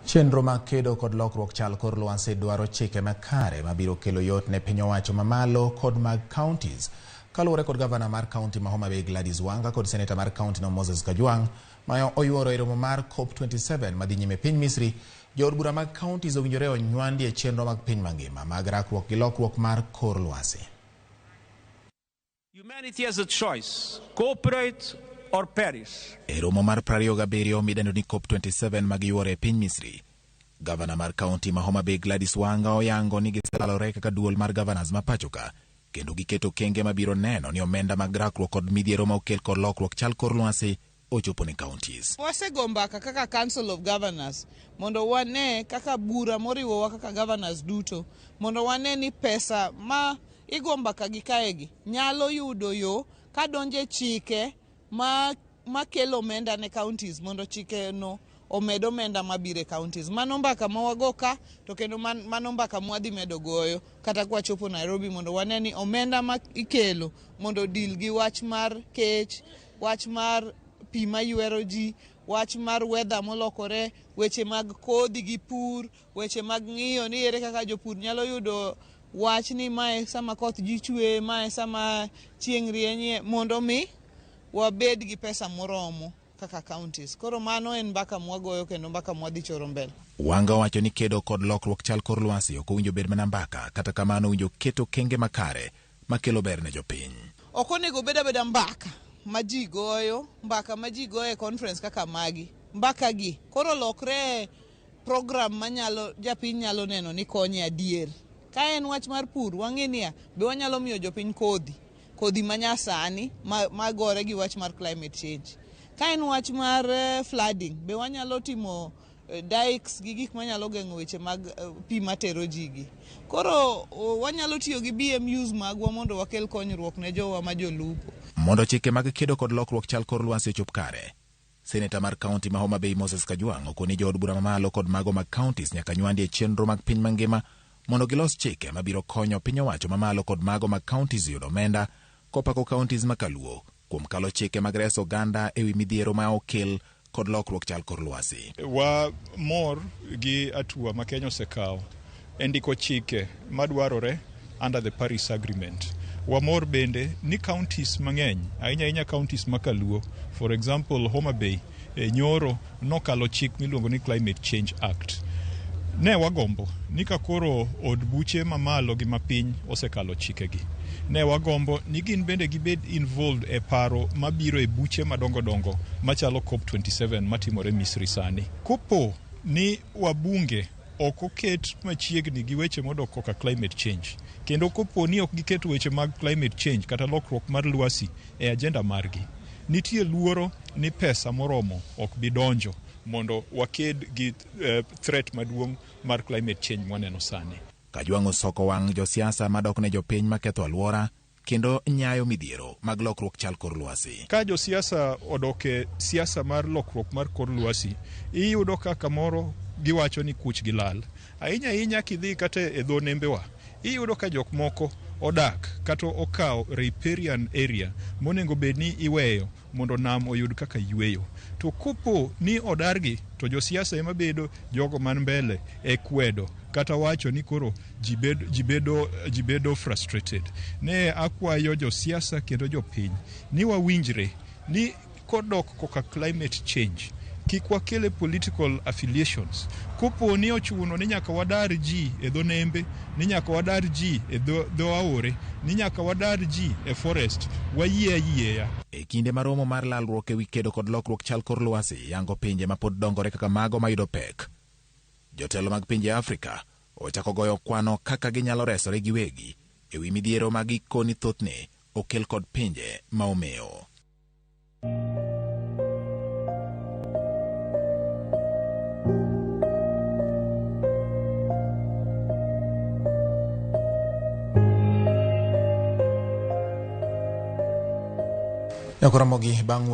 Chenro mag kedo kod lokruok chal kor lwasi dwaro chike makare mabiro kelo yot ne piny owacho mamalo kod mag counties. Kaluwore kod gavana mar kaunti ma Homa Bay Gladys Wanga kod seneta mar kaunti no Moses Kajwang' ma oyuoro e romo mar COP27 madhi nyime piny Misri, jood bura mag counties owinjore onywandi e chenro mag piny mangima mag rakruok gi lokruok mar kor lwasi. Humanity has a choice: cooperate or perish. E romo mar 27 midendo ni COP27 magiyuoro e piny Misri, gavana mar kaunti ma Homa Bay Gladys Wanga oyango ni giselalore kaka duol mar gavanas ma pachoka, kendo giketo kenge mabiro neno ni omenda mag rakruok kod midhiero ma okel kod lokruok chal kor lwasi ochopo ne counties. Wasego mbaka kaka Council of Governors mondo wane kaka bura moriwowa kaka governors duto mondo wane ni pesa ma igo mbaka gi kaegi nyalo yudo yo kadonje chike ma kelo omenda ne counties mondo chike no omed omenda mabire counties. Mano mbaka mawago ka, to kendo mano mbaka mwadhi medo goyo kata kwa chopo Nairobi mondo wane ni omenda ma ikelo mondo deal gi wach mar kech, wach mar pi mayuero ji, wach mar weather molokore, weche mag kodhi gi pur, weche mag ng'iyo ni ere kaka jopur nyalo yudo wach ni mae sama koth ji chwe, mae sama chieng' rienye, mondo mi wabed gi pesa moromo kaka counties. Koro mano en mbaka mwagoyo kendo mbaka mwadhi choro mbele. Wanga wacho ni kedo kod lokruok chal kor lwasi ok owinjo bed mana mbaka, kata kamano owinjo keto kenge makare makelo ber ne jopiny. Ok onego bed abeda mbaka ma ji goyo, mbaka ma ji goyo e conference kaka magi. Mbaka gi koro lokre program manyalo japiny nyalo neno ni konye adier. Ka en wach mar pur, wang'enia be wanyalo miyo jopiny kodhi manyasani magore gi wach mar climate change. Ka en wach mar flooding, be wanyalo timo dikes gi gik manyalo geng'o weche mag pi matero jigi. Koro wanyalo tiyo gi BMUs magwa mondo wakel konyruok ne jowa ma jolupo. Mondo chike mag kedo kod lokruok chal kor lwasi ochop kare, seneta mar kaunti ma Homa Bay Moses Kajwang' okoni jood bura mamalo kod mago mag counties nyaka nywandi e chenro mag piny mangima mondo gilos chike mabiro konyo piny owacho mamalo kod mago mag counties yudo omenda kopako counties makaluo kuom kalo chike mag reso oganda ewi midhiero ma okel kod lokruok chal kor lwasi. Wa mor gi atua ma Kenya osekawo e ndiko chike madwarore under the Paris Agreement. Wa mor bende ni counties mang'eny, ahinya counties makaluo, for example Homa Bay, nyoro nokalo chik miluongo ni Climate Change Act. Ne wagombo ni kakoro od buche mamalo gi mapiny osekalo chikegi. Ne wagombo ni gin bende gibed involved e paro mabiro e buche madongo machalo COP27 matimore Misri sani. Kopo ni wabunge ok oket machiegni gi weche modok koka climate change, kendo kopo ni ok giket weche mag climate change kata lokruok mar lwasi e agenda margi, nitie luoro ni pesa moromo ok bidonjo mondo waked gi threat maduong' mar climate change mwaneno sani. Kajwang' osoko wang' josiasa madok ne jopiny maketho aluora kendo nyayo midhiero mag lokruok chal kor lwasi. Ka josiasa odoke siasa mar lokruok mar kor lwasi, iyudo ka kamoro giwacho ni kuch gilal. Ahinya kidhi kata e dho nembewa, iyudo ka jok moko odak kata okawo riparian area monego bed ni iweyo mondo nam oyud kaka yweyo. To kopo ni odargi, to josiasa ema bedo jogo man mbele e kwedo kata wacho ni koro jibedo frustrated. Ne akwayo josiasa kendo jopiny ni wawinjre ni kodok koka climate change kik wakele political affiliations. Kopo ni ochuno ni nyaka wadar ji e dho nembe, ni nyaka wadar ji e dho aore, ni nyaka wadar ji e forest, wayieya. E kinde maromo mar lalruok ewi kedo kod lokruok chal kor lwasi yango pinje ma pod dongore kaka mago mayudo pek, jotelo mag pinje Afrika ochako goyo kwano kaka ginyalo resore giwegi ewi midhiero mag ikoni thothne okel kod pinje ma omeo. Ramogi bang'